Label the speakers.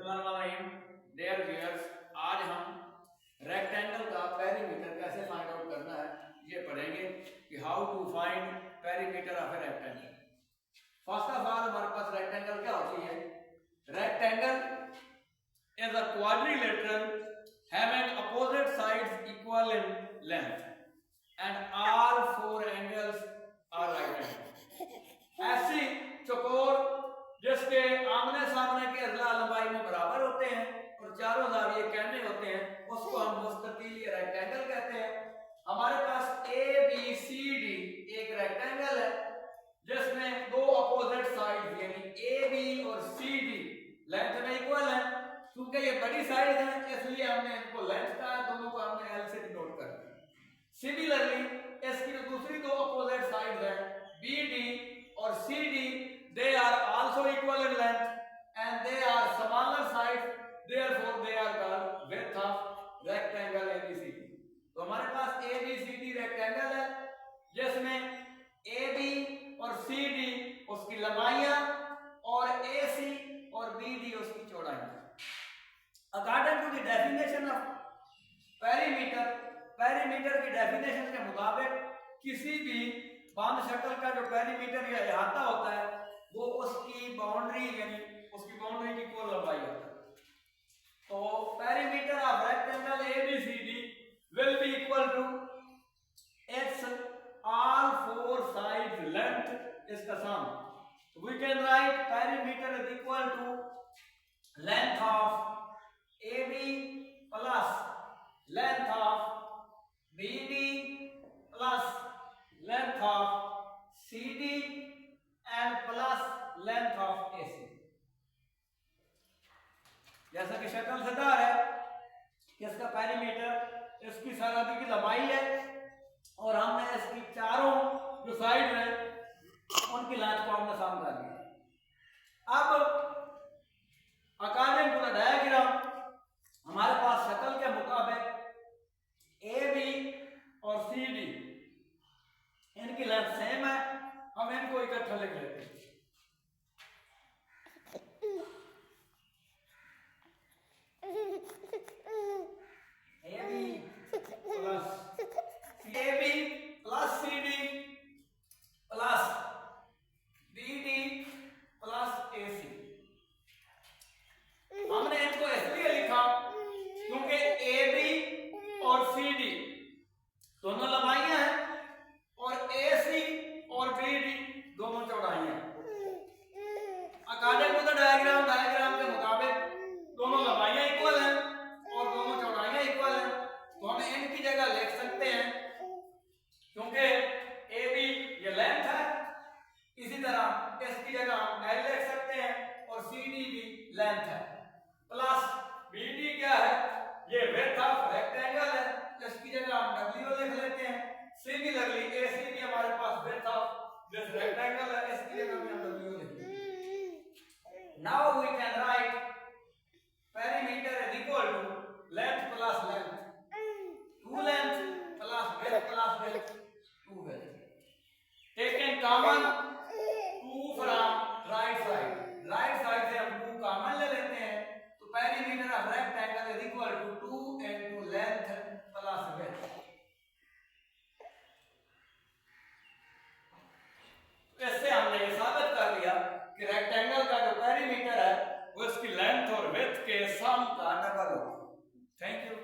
Speaker 1: Dear viewers, आज हम rectangle का पेरीमीटर कैसे फाइंड आउट करना है ये पढ़ेंगे कि how to find perimeter of a rectangle. First of all हमारे पास रेक्टेंगल क्या होती है? Rectangle is a quadrilateral having opposite sides equal in length and all four angles are right angle. ऐसी चौकोर जिसके आमने सामने के अजला लंबाई में बराबर होते हैं और चारों जाविये कहने होते हैं, उसको हम मुस्ततील या रेक्टेंगल कहते हैं। हमारे पास ए बी सी डी एक रेक्टेंगल है जिसमें दो अपोजिट साइड यानी ए बी और सी डी लेंथ में इक्वल है। क्योंकि ये बड़ी साइड है इसलिए हमने इनको लेंथ कहा, दोनों को हमने एल से डिनोट कर दिया। सिमिलरली इसकी जो दूसरी दो अपोजिट साइड है बी डी और C D, they are also equal in length and they are smaller sides, therefore they are called width of rectangle ABCD। तो हमारे पास ABCD रेक्टेंगल है जिसमें AB और CD उसकी लंबाइयां और AC और BD उसकी चौड़ाई। According to the definition of perimeter, perimeter की definition के मुताबिक किसी भी बंद शक्ल का जो पेरीमीटर या अहाता होता है वो उसकी बाउंड्री यानी उसकी बाउंड्री की कुल लंबाई होता है। तो perimeter of rectangle ABCD will be equal to its all four sides length is the sum। So we can write perimeter is equal to length of AB plus length of BD plus length of CD and plus length of AC। जैसा कि शक्ल से जाहिर है कि इसका perimeter इसकी सरहद की लंबाई है और हमने इसकी चारों जो साइड है उनकी लेंथ को हमने सम कर लिया। अब अकॉर्डिंग टू द डायग्राम हमारे पास शक्ल के मुताबिक ए बी और सी डी इनकी लेंथ सेम है, हम इनको इकट्ठा लिख लेते हैं। AB plus CD plus BD plus AC। हमने इनको इसलिए लिखा क्योंकि AB और CD दोनों लंबाइयां हैं और AC और BD दोनों चौड़ाई हैं। अकॉर्डिंग टू द डायग्राम के मुताबिक दोनों लंबाइयां इक्वल हैं और दोनों चौड़ाइयां इक्वल हैं, तो हम इनकी जगह लिख सकते हैं क्योंकि AB ये लेंथ है, इसी तरह इसकी जगह हम L लिख सकते हैं और CD भी लेंथ है, प्लस BD क्या है ये विड्थ ऑफ रेक्टेंगल है, इसकी जगह हम W लिख लेते हैं। सिमिलरली AC भी हमारे पास विड्थ ऑफ दिस रेक्टेंगल है, इसकी जगह हम W लिख लेते हैं। Now we can write perimeter is equal to length plus length, 2 length plus width, 2 width, taking common 2 from right side से हम 2 कॉमन ले लेते हैं, तो perimeter of rectangle is equal to 2 into length plus width। इससे हमने ये साबित कर लिया कि रेक्टेंगल का जो पेरीमीटर है वो इसकी लेंथ और विड्थ के सम का डबल होगा। Thank you.